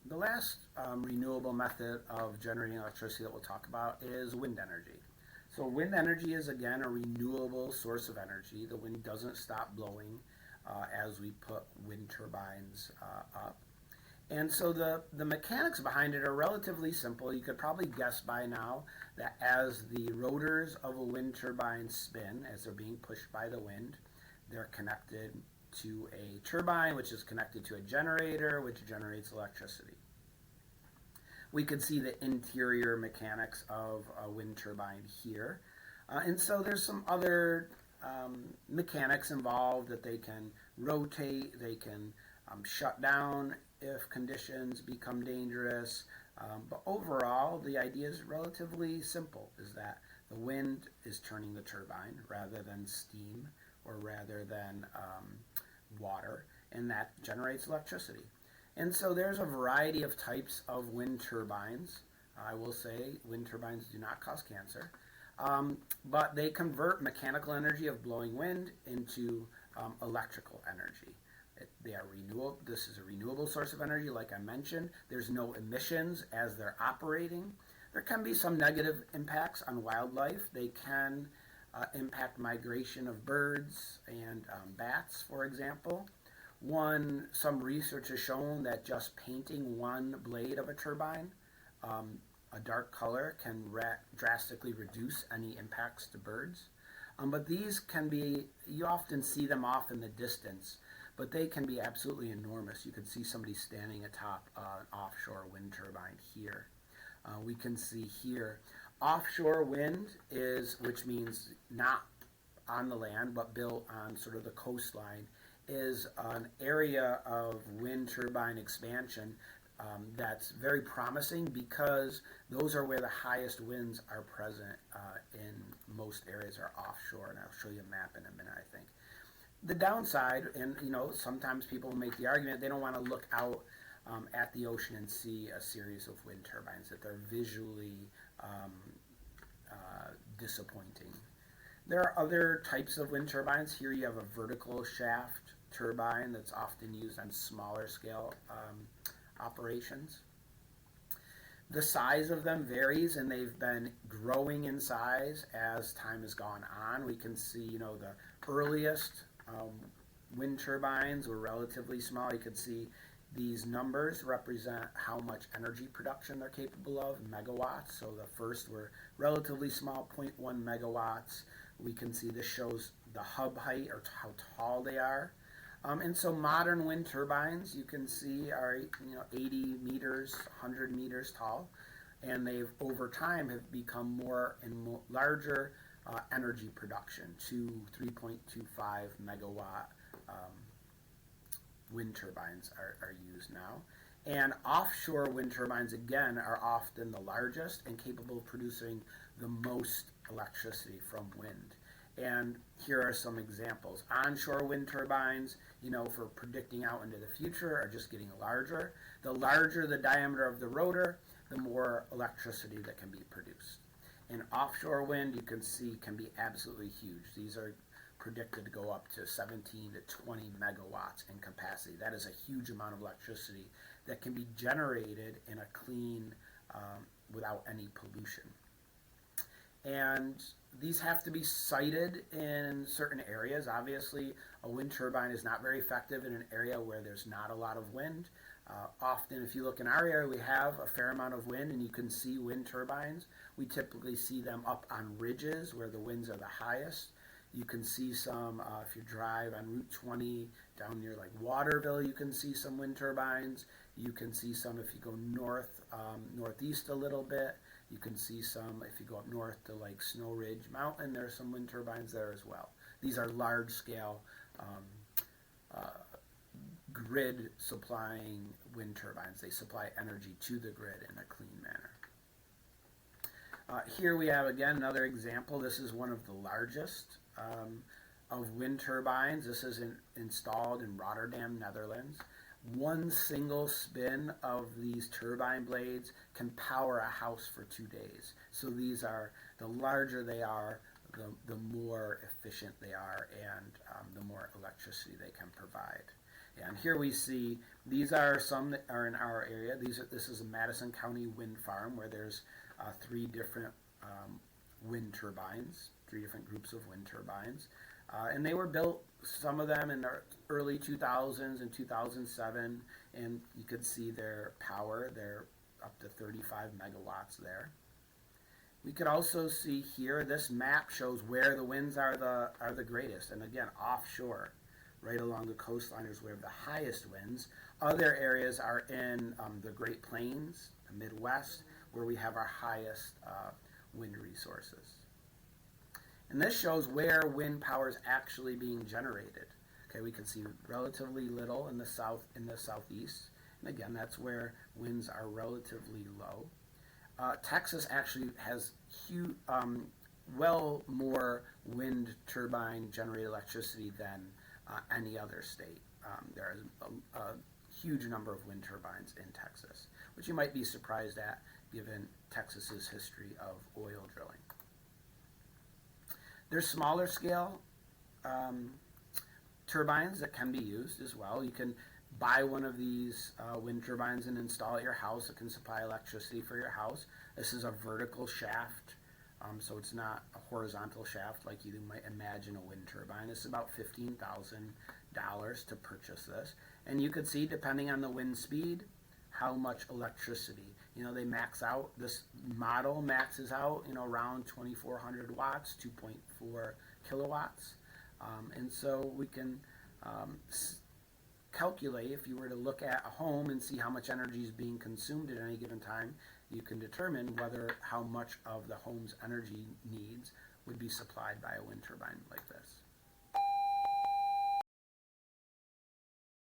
The last renewable method of generating electricity that we'll talk about is wind energy. So wind energy is again a renewable source of energy. The wind doesn't stop blowing as we put wind turbines up. And so the mechanics behind it are relatively simple. You could probably guess by now that as the rotors of a wind turbine spin, as they're being pushed by the wind, they're connected to a turbine, which is connected to a generator, which generates electricity. We could see the interior mechanics of a wind turbine here. And so there's some other mechanics involved, that they can rotate, they can shut down if conditions become dangerous. But overall, the idea is relatively simple, is that the wind is turning the turbine rather than steam or rather than water, and that generates electricity. And so there's a variety of types of wind turbines. I will say wind turbines do not cause cancer, but they convert mechanical energy of blowing wind into electrical energy. They are renewable. This is a renewable source of energy, like I mentioned. There's no emissions as they're operating. There can be some negative impacts on wildlife. They can impact migration of birds and bats, for example. Some research has shown that just painting one blade of a turbine a dark color can drastically reduce any impacts to birds. But these can be, you often see them off in the distance, but they can be absolutely enormous. You can see somebody standing atop an offshore wind turbine here. We can see here, offshore wind which means not on the land, but built on sort of the coastline, is an area of wind turbine expansion that's very promising, because those are where the highest winds are present in most areas are offshore, and I'll show you a map in a minute, I think. The downside, and sometimes people make the argument they don't want to look out at the ocean and see a series of wind turbines, that they're visually disappointing. There are other types of wind turbines. Here you have a vertical shaft turbine that's often used on smaller scale operations. The size of them varies, and they've been growing in size as time has gone on. We can see, the earliest wind turbines were relatively small. You can see these numbers represent how much energy production they're capable of, megawatts. So the first were relatively small, 0.1 megawatts. We can see this shows the hub height, or how tall they are. And so modern wind turbines, you can see, are 80 meters, 100 meters tall, and they've over time have become more and more larger energy production, 3.25 megawatt wind turbines are used now. And offshore wind turbines, again, are often the largest and capable of producing the most electricity from wind. And here are some examples. Onshore wind turbines, for predicting out into the future, are just getting larger. The larger the diameter of the rotor, the more electricity that can be produced. And offshore wind, you can see, can be absolutely huge. These are predicted to go up to 17 to 20 megawatts in capacity. That is a huge amount of electricity that can be generated in a clean, without any pollution. And these have to be sited in certain areas. Obviously, a wind turbine is not very effective in an area where there's not a lot of wind. Often, if you look in our area, we have a fair amount of wind, and you can see wind turbines. We typically see them up on ridges where the winds are the highest. You can see some, if you drive on Route 20 down near like Waterville, you can see some wind turbines. You can see some if you go northeast a little bit. You can see some if you go up north to like Snow Ridge Mountain. There are some wind turbines there as well. These are large-scale grid supplying wind turbines. They supply energy to the grid in a clean manner. Here we have, again, another example. This is one of the largest of wind turbines. This is installed in Rotterdam, Netherlands. One single spin of these turbine blades can power a house for 2 days. So these are, the larger they are, the more efficient they are, and the more electricity they can provide. And here we see these are some that are in our area. This is a Madison County wind farm where there's three different wind turbines, three different groups of wind turbines. And they were built, some of them in the early 2000s and 2007, and you could see their power. They're up to 35 megawatts there. We could also see here, this map shows where the winds are the greatest, and again, offshore, right along the coastline is where the highest winds. Other areas are in the Great Plains, the Midwest, where we have our highest wind resources. And this shows where wind power is actually being generated. Okay, we can see relatively little in the southeast, and again, that's where winds are relatively low. Texas actually has huge, well more wind turbine generated electricity than any other state. There is a huge number of wind turbines in Texas, which you might be surprised at given Texas's history of oil drilling. There's smaller scale turbines that can be used as well. You can buy one of these wind turbines and install it at your house. It can supply electricity for your house. This is a vertical shaft, so it's not a horizontal shaft like you might imagine a wind turbine. It's about $15,000 to purchase this. And you could see, depending on the wind speed, how much electricity. You know, they max out, this model maxes out, you know, around 2,400 watts, 2.4 kilowatts. And so we can calculate, if you were to look at a home and see how much energy is being consumed at any given time, you can determine how much of the home's energy needs would be supplied by a wind turbine like this.